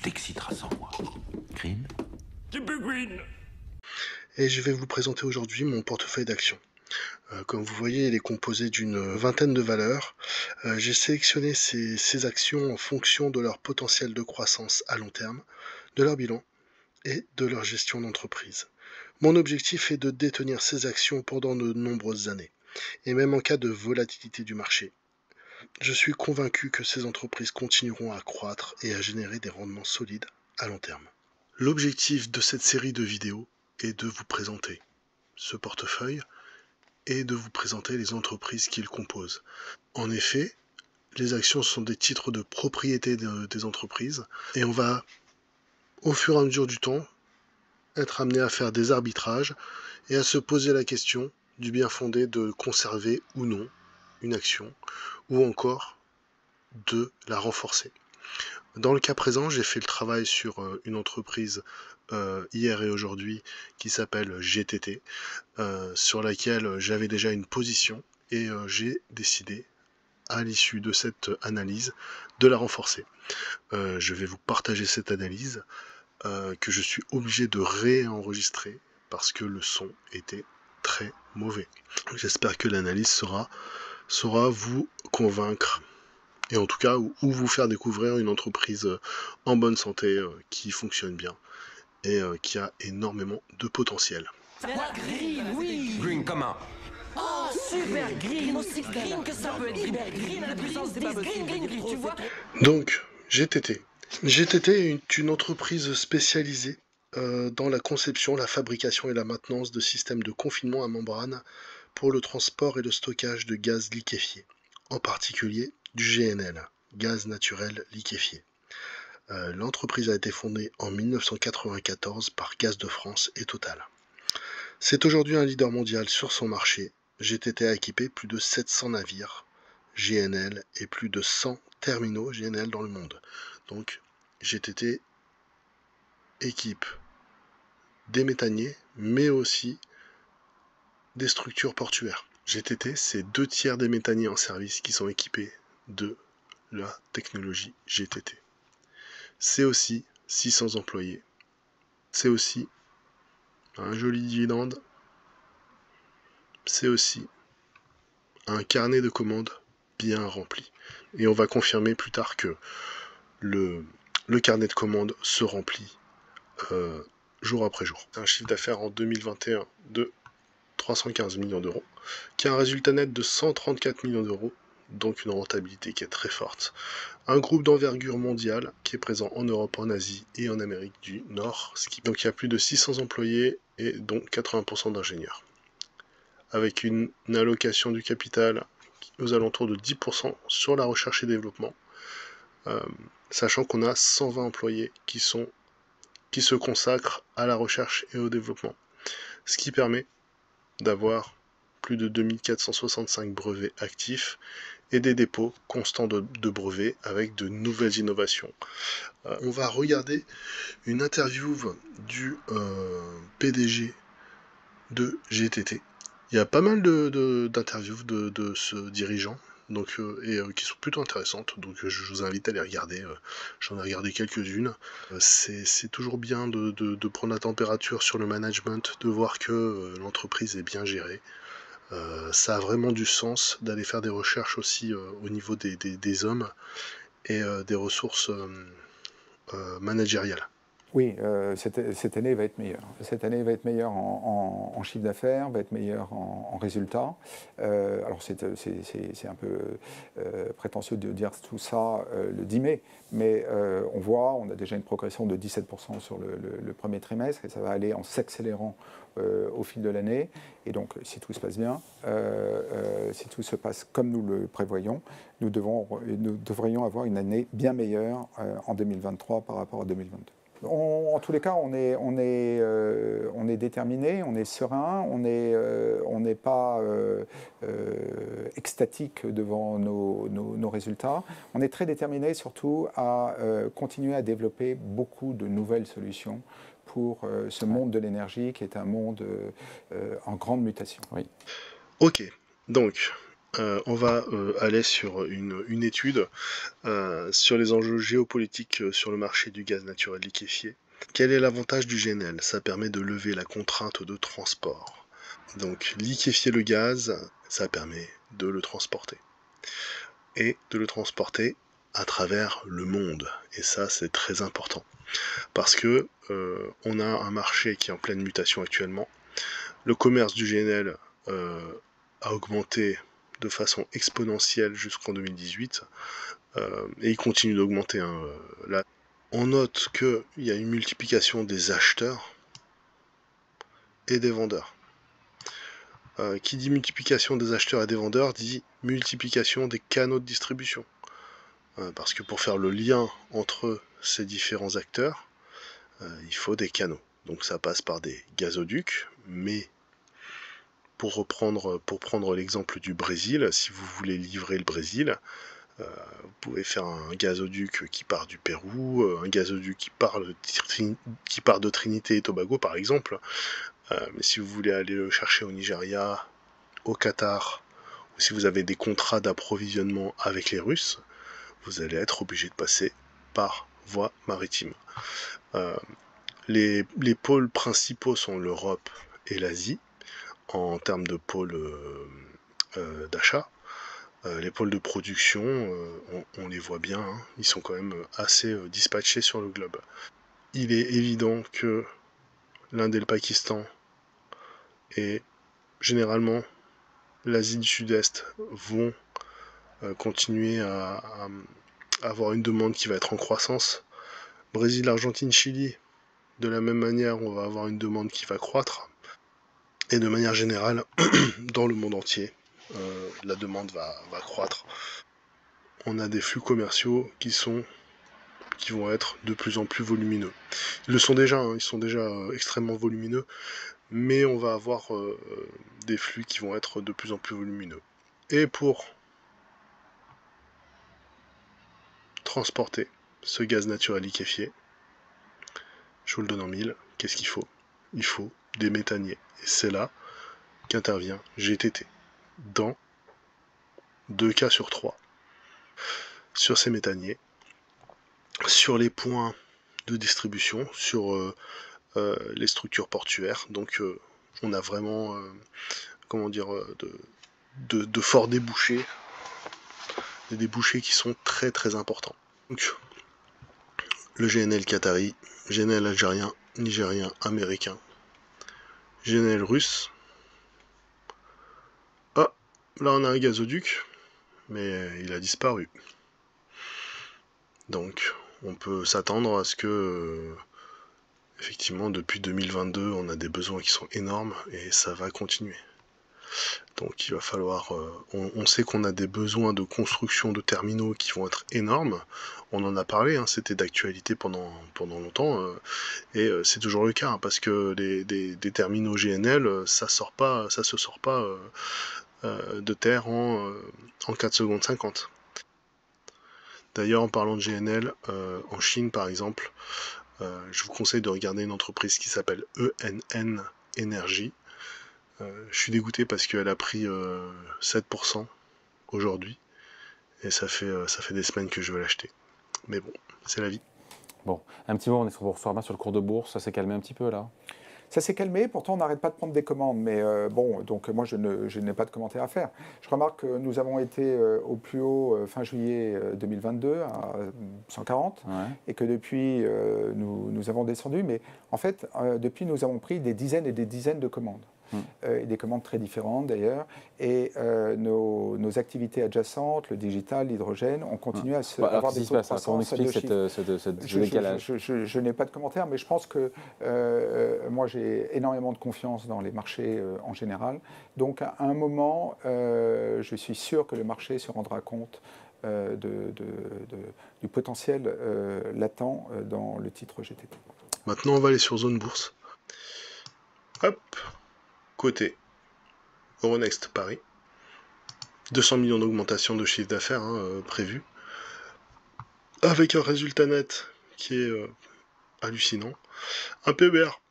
t'exciteras sans moi. Green? Green. Et je vais vous présenter aujourd'hui mon portefeuille d'actions. Comme vous voyez, il est composé d'une vingtaine de valeurs. J'ai sélectionné ces actions en fonction de leur potentiel de croissance à long terme, de leur bilan et de leur gestion d'entreprise. Mon objectif est de détenir ces actions pendant de nombreuses années, et même en cas de volatilité du marché. Je suis convaincu que ces entreprises continueront à croître et à générer des rendements solides à long terme. L'objectif de cette série de vidéos est de vous présenter ce portefeuille et de vous présenter les entreprises qu'il compose. En effet, les actions sont des titres de propriété des entreprises et on va, au fur et à mesure du temps, être amené à faire des arbitrages et à se poser la question du bien fondé de conserver ou non une action ou encore de la renforcer. Dans le cas présent, j'ai fait le travail sur une entreprise hier et aujourd'hui qui s'appelle GTT, sur laquelle j'avais déjà une position et j'ai décidé, à l'issue de cette analyse, de la renforcer. Je vais vous partager cette analyse que je suis obligé de réenregistrer parce que le son était très mauvais. J'espère que l'analyse saura vous convaincre et en tout cas ou vous faire découvrir une entreprise en bonne santé qui fonctionne bien et qui a énormément de potentiel. Green, oui. Green, comment? Oh, super green, aussi green que ça peut être green. Green à la puissance 10, green, tu vois? Donc, GTT. GTT est une entreprise spécialisée dans la conception, la fabrication et la maintenance de systèmes de confinement à membrane pour le transport et le stockage de gaz liquéfié, en particulier du GNL, gaz naturel liquéfié. L'entreprise a été fondée en 1994 par Gaz de France et Total. C'est aujourd'hui un leader mondial sur son marché. GTT a équipé plus de 700 navires GNL et plus de 100 terminaux GNL dans le monde. Donc GTT équipe des méthaniers, mais aussi des structures portuaires. GTT, c'est 2/3 des méthaniers en service qui sont équipés de la technologie GTT. C'est aussi 600 employés. C'est aussi un joli dividende. C'est aussi un carnet de commandes bien rempli. Et on va confirmer plus tard que le carnet de commandes se remplit jour après jour. C'est un chiffre d'affaires en 2021 de 315 millions d'euros, qui a un résultat net de 134 millions d'euros, donc une rentabilité qui est très forte. Un groupe d'envergure mondiale qui est présent en Europe, en Asie et en Amérique du Nord, donc il y a plus de 600 employés et donc 80% d'ingénieurs. Avec une allocation du capital aux alentours de 10% sur la recherche et développement, sachant qu'on a 120 employés qui se consacrent à la recherche et au développement, ce qui permet d'avoir plus de 2465 brevets actifs et des dépôts constants de brevets avec de nouvelles innovations. On va regarder une interview du PDG de GTT. Il y a pas mal d'interviews de ce dirigeant, donc, qui sont plutôt intéressantes, donc je vous invite à les regarder. J'en ai regardé quelques-unes. C'est toujours bien de prendre la température sur le management, de voir que l'entreprise est bien gérée. Ça a vraiment du sens d'aller faire des recherches aussi au niveau des hommes et des ressources managériales. Oui, cette année va être meilleure. Cette année va être meilleure en chiffre d'affaires, va être meilleure en résultats. Alors c'est un peu prétentieux de dire tout ça le 10 mai, mais on a déjà une progression de 17% sur le premier trimestre et ça va aller en s'accélérant au fil de l'année. Et donc, si tout se passe bien, si tout se passe comme nous le prévoyons, nous devrions avoir une année bien meilleure en 2023 par rapport à 2022. En tous les cas, on est déterminé, on est serein, on n'est pas extatique devant nos résultats. On est très déterminé surtout à continuer à développer beaucoup de nouvelles solutions pour ce monde de l'énergie qui est un monde en grande mutation. Oui. Ok, donc on va aller sur une étude sur les enjeux géopolitiques sur le marché du gaz naturel liquéfié. Quel est l'avantage du GNL? Ça permet de lever la contrainte de transport. Donc liquéfier le gaz, ça permet de le transporter. Et de le transporter à travers le monde. Et ça, c'est très important. Parce que on a un marché qui est en pleine mutation actuellement. Le commerce du GNL a augmenté de façon exponentielle jusqu'en 2018 et il continue d'augmenter. Là, on note qu'il y a une multiplication des acheteurs et des vendeurs. Qui dit multiplication des acheteurs et des vendeurs dit multiplication des canaux de distribution. Parce que pour faire le lien entre ces différents acteurs, il faut des canaux. Donc ça passe par des gazoducs, mais pour prendre l'exemple du Brésil, si vous voulez livrer le Brésil, vous pouvez faire un gazoduc qui part du Pérou, un gazoduc qui part de Trinité et Tobago par exemple. Mais si vous voulez aller le chercher au Nigeria, au Qatar, ou si vous avez des contrats d'approvisionnement avec les Russes, vous allez être obligé de passer par voie maritime. Les pôles principaux sont l'Europe et l'Asie, en termes de pôles d'achat. Les pôles de production, on les voit bien, hein, ils sont quand même assez dispatchés sur le globe. Il est évident que l'Inde et le Pakistan et généralement l'Asie du Sud-Est vont continuer à avoir une demande qui va être en croissance. Brésil, Argentine, Chili, de la même manière, on va avoir une demande qui va croître. Et de manière générale, dans le monde entier, la demande va croître. On a des flux commerciaux qui vont être de plus en plus volumineux. Ils le sont déjà, hein, ils sont déjà extrêmement volumineux, mais on va avoir des flux qui vont être de plus en plus volumineux. Et pour transporter ce gaz naturel liquéfié, je vous le donne en mille, qu'est-ce qu'il faut? Il faut des méthaniers. Et c'est là qu'intervient GTT. Dans 2 cas sur 3. Sur ces méthaniers, sur les points de distribution, sur les structures portuaires. Donc on a vraiment de forts débouchés, des débouchés qui sont très très importants. Donc le GNL qatari, GNL algérien, nigérien, américain, GNL russe. Ah, là on a un gazoduc, mais il a disparu. Donc on peut s'attendre à ce que effectivement depuis 2022 on a des besoins qui sont énormes et ça va continuer. Donc il va falloir, on sait qu'on a des besoins de construction de terminaux qui vont être énormes, on en a parlé, hein, c'était d'actualité pendant longtemps, et c'est toujours le cas, hein, parce que des terminaux GNL, ça se sort pas de terre en 4 secondes 50. D'ailleurs, en parlant de GNL, en Chine par exemple, je vous conseille de regarder une entreprise qui s'appelle ENN Energy. Je suis dégoûté parce qu'elle a pris 7% aujourd'hui, et ça fait des semaines que je veux l'acheter. Mais bon, c'est la vie. Bon, un petit mot, on se remet sur le cours de bourse, ça s'est calmé un petit peu là? Ça s'est calmé, pourtant on n'arrête pas de prendre des commandes, mais bon, donc moi je n'ai pas de commentaire à faire. Je remarque que nous avons été au plus haut fin juillet 2022 à 140, ouais. Et que depuis nous avons descendu, mais en fait depuis nous avons pris des dizaines et des dizaines de commandes. Et des commandes très différentes d'ailleurs, et nos activités adjacentes, le digital, l'hydrogène, ont continué à avoir des taux de croissance. On explique ce décalage. Je n'ai pas de commentaire, mais je pense que moi j'ai énormément de confiance dans les marchés en général. Donc à un moment, je suis sûr que le marché se rendra compte du potentiel latent dans le titre GTT. Maintenant on va aller sur Zone Bourse. Hop, côté Euronext Paris, 200 millions d'augmentation de chiffre d'affaires prévu, avec un résultat net qui est hallucinant, un PBR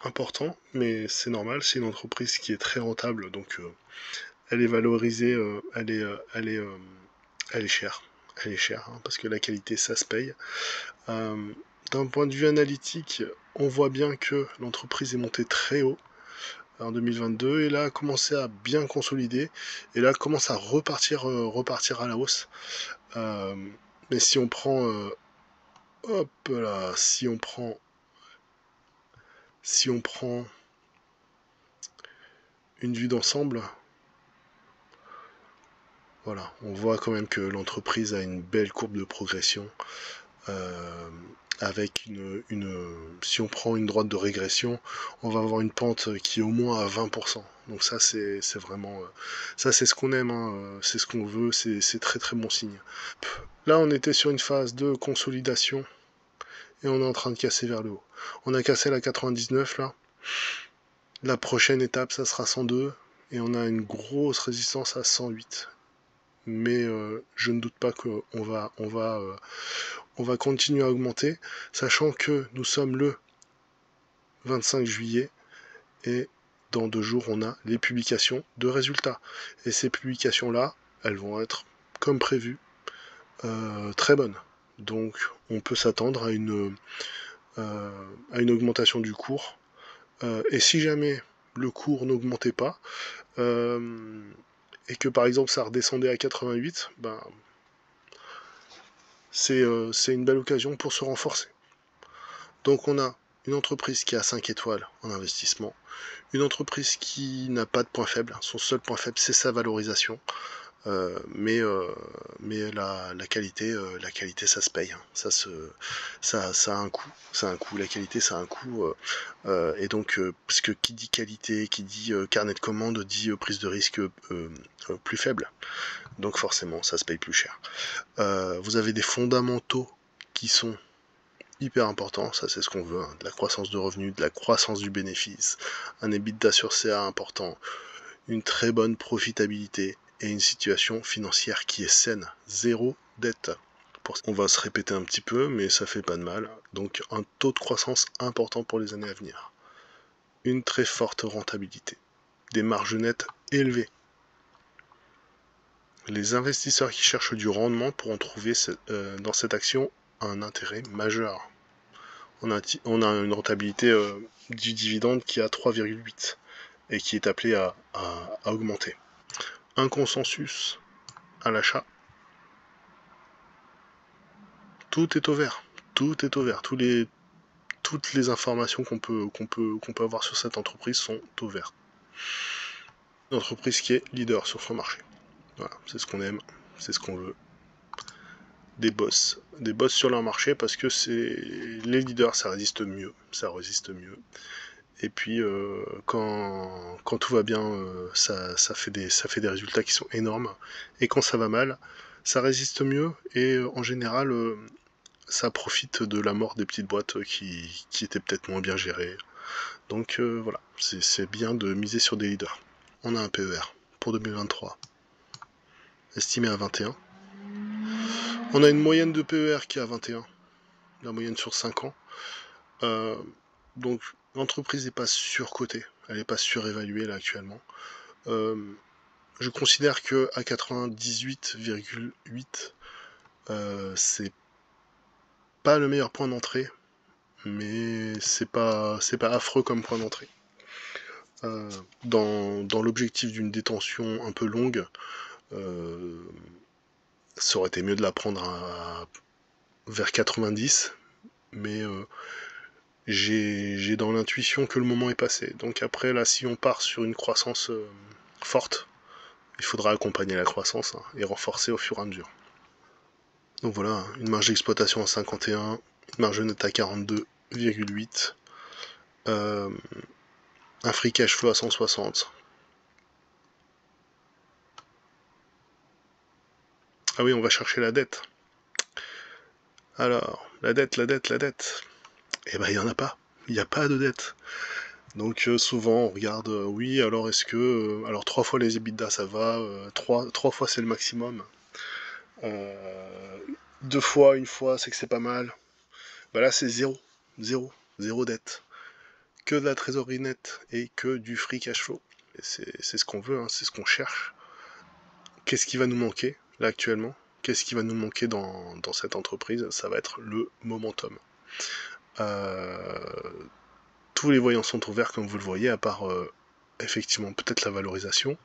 important, mais c'est normal, c'est une entreprise qui est très rentable, donc elle est valorisée, elle est chère. Elle est chère, hein, parce que la qualité, ça se paye. D'un point de vue analytique, on voit bien que l'entreprise est montée très haut en 2022 et là a commencé à bien consolider et là commence à repartir à la hausse. Mais si on prend hop là, si on prend une vue d'ensemble, voilà, on voit quand même que l'entreprise a une belle courbe de progression. Avec si on prend une droite de régression, on va avoir une pente qui est au moins à 20%. Donc ça c'est vraiment, ça c'est ce qu'on aime, hein, c'est ce qu'on veut, c'est très très bon signe. Là on était sur une phase de consolidation et on est en train de casser vers le haut. On a cassé la 99 là. La prochaine étape ça sera 102 et on a une grosse résistance à 108. Mais je ne doute pas qu'on va continuer à augmenter, sachant que nous sommes le 25 juillet et dans 2 jours on a les publications de résultats. Et ces publications-là, elles vont être, comme prévu, très bonnes. Donc on peut s'attendre à une augmentation du cours. Et si jamais le cours n'augmentait pas, et que par exemple ça redescendait à 88, ben, c'est une belle occasion pour se renforcer. Donc on a une entreprise qui a 5 étoiles en investissement, une entreprise qui n'a pas de point faible, son seul point faible c'est sa valorisation, mais la qualité ça se paye, hein. Ça a un coût, la qualité ça a un coût, et donc parce que qui dit qualité, qui dit carnet de commande dit prise de risque plus faible, donc forcément ça se paye plus cher. Vous avez des fondamentaux qui sont hyper importants, ça c'est ce qu'on veut, hein, de la croissance de revenus, de la croissance du bénéfice, un EBITDA sur CA important, une très bonne profitabilité et une situation financière qui est saine, zéro dette. On va se répéter un petit peu, mais ça fait pas de mal. Donc un taux de croissance important pour les années à venir. Une très forte rentabilité. Des marges nettes élevées. Les investisseurs qui cherchent du rendement pourront trouver dans cette action un intérêt majeur. On a une rentabilité du dividende qui est à 3,8 et qui est appelée à augmenter. Un consensus à l'achat. Tout est au vert. Tout est au vert. Toutes les informations qu'on peut avoir sur cette entreprise sont au vert. Une entreprise qui est leader sur son marché. Voilà, c'est ce qu'on aime, c'est ce qu'on veut. Des boss sur leur marché parce que les leaders, ça résiste mieux. Et puis quand tout va bien, ça fait des résultats qui sont énormes. Et quand ça va mal, ça résiste mieux et en général ça profite de la mort des petites boîtes qui étaient peut-être moins bien gérées. Donc voilà, c'est bien de miser sur des leaders. On a un PER pour 2023 estimé à 21. On a une moyenne de PER qui est à 21, la moyenne sur 5 ans. Donc l'entreprise n'est pas surcotée, elle n'est pas surévaluée là actuellement. Je considère que à 98,8, c'est pas le meilleur point d'entrée, mais c'est pas affreux comme point d'entrée. Dans l'objectif d'une détention un peu longue, ça aurait été mieux de la prendre vers 90, mais j'ai dans l'intuition que le moment est passé. Donc après, là, si on part sur une croissance forte, il faudra accompagner la croissance, hein, et renforcer au fur et à mesure. Donc voilà, une marge d'exploitation à 51, une marge nette à 42,8, un free cash flow à 160. Ah oui, on va chercher la dette. Alors, la dette. Eh ben, il n'y en a pas. Il n'y a pas de dette. Donc souvent on regarde, oui, alors est-ce que... alors 3 fois les EBITDA ça va, 3 fois c'est le maximum. 2 fois, 1 fois c'est que c'est pas mal. Bah là c'est zéro dette. Que de la trésorerie nette et que du free cash flow. Et c'est ce qu'on veut, hein, c'est ce qu'on cherche. qu'est-ce qui va nous manquer là actuellement? Qu'est-ce qui va nous manquer dans cette entreprise? Ça va être le momentum. Tous les voyants sont ouverts comme vous le voyez, à part effectivement peut-être la valorisation,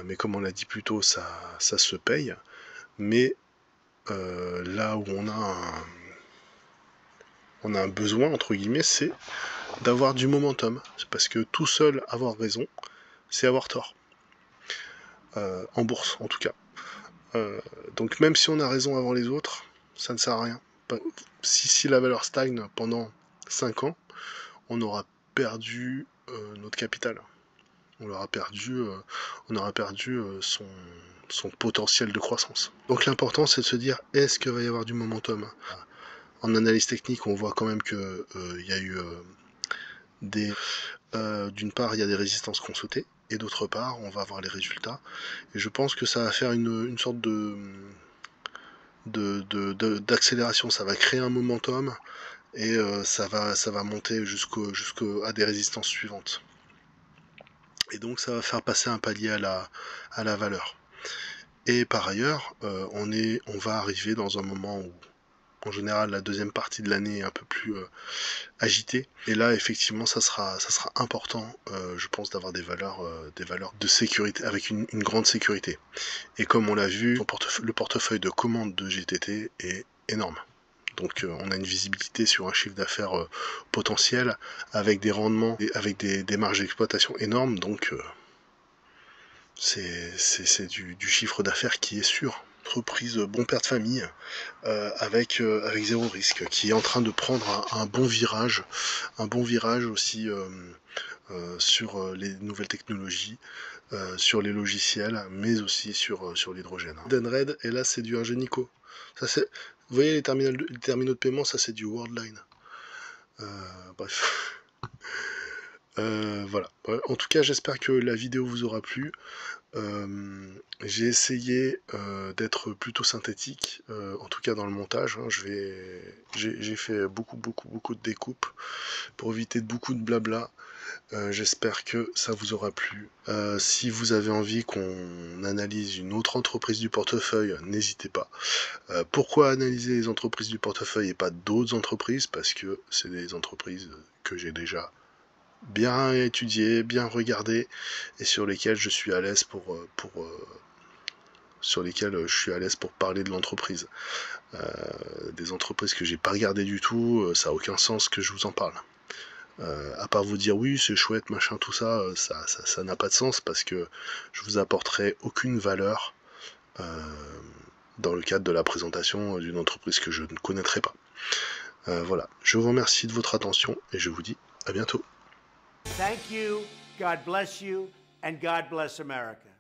mais comme on l'a dit plus tôt, ça se paye. Mais là où on a un besoin, entre guillemets, c'est d'avoir du momentum. C'est parce que tout seul avoir raison, c'est avoir tort. En bourse, en tout cas. Donc même si on a raison avant les autres, ça ne sert à rien. Si la valeur stagne pendant 5 ans, on aura perdu notre capital. On aura perdu son potentiel de croissance. Donc l'important, c'est de se dire, est-ce qu'il va y avoir du momentum? En analyse technique, on voit quand même que y a eu d'une part, il y a des résistances qui ont sauté, et d'autre part, on va avoir les résultats. Et je pense que ça va faire une sorte d'accélération. Ça va créer un momentum, et ça va monter à des résistances suivantes. Et donc ça va faire passer un palier à la valeur. Et par ailleurs, on va arriver dans un moment où, en général, la deuxième partie de l'année est un peu plus agitée. Et là, effectivement, ça sera important, je pense, d'avoir des valeurs de sécurité, avec une grande sécurité. Et comme on l'a vu, le portefeuille de commandes de GTT est énorme. Donc on a une visibilité sur un chiffre d'affaires potentiel, avec des rendements, et avec des marges d'exploitation énormes, donc c'est du chiffre d'affaires qui est sûr. Entreprise bon père de famille, avec zéro risque, qui est en train de prendre un bon virage aussi sur les nouvelles technologies, sur les logiciels, mais aussi sur l'hydrogène. Edenred, et là c'est du Ingenico. Vous voyez les terminaux de paiement, ça c'est du Worldline. Bref. Voilà. En tout cas, j'espère que la vidéo vous aura plu. J'ai essayé d'être plutôt synthétique, en tout cas dans le montage. Hein. J'ai fait beaucoup de découpes pour éviter beaucoup de blabla. J'espère que ça vous aura plu. Si vous avez envie qu'on analyse une autre entreprise du portefeuille, n'hésitez pas. Pourquoi analyser les entreprises du portefeuille et pas d'autres entreprises? Parce que c'est des entreprises que j'ai déjà bien étudié, bien regardé, et sur lesquels je suis à l'aise pour parler de l'entreprise. Des entreprises que j'ai pas regardées du tout, ça a aucun sens que je vous en parle. À part vous dire oui c'est chouette machin tout ça, ça n'a pas de sens, parce que je vous apporterai aucune valeur dans le cadre de la présentation d'une entreprise que je ne connaîtrai pas. Voilà, je vous remercie de votre attention et je vous dis à bientôt. Thank you, God bless you, and God bless America.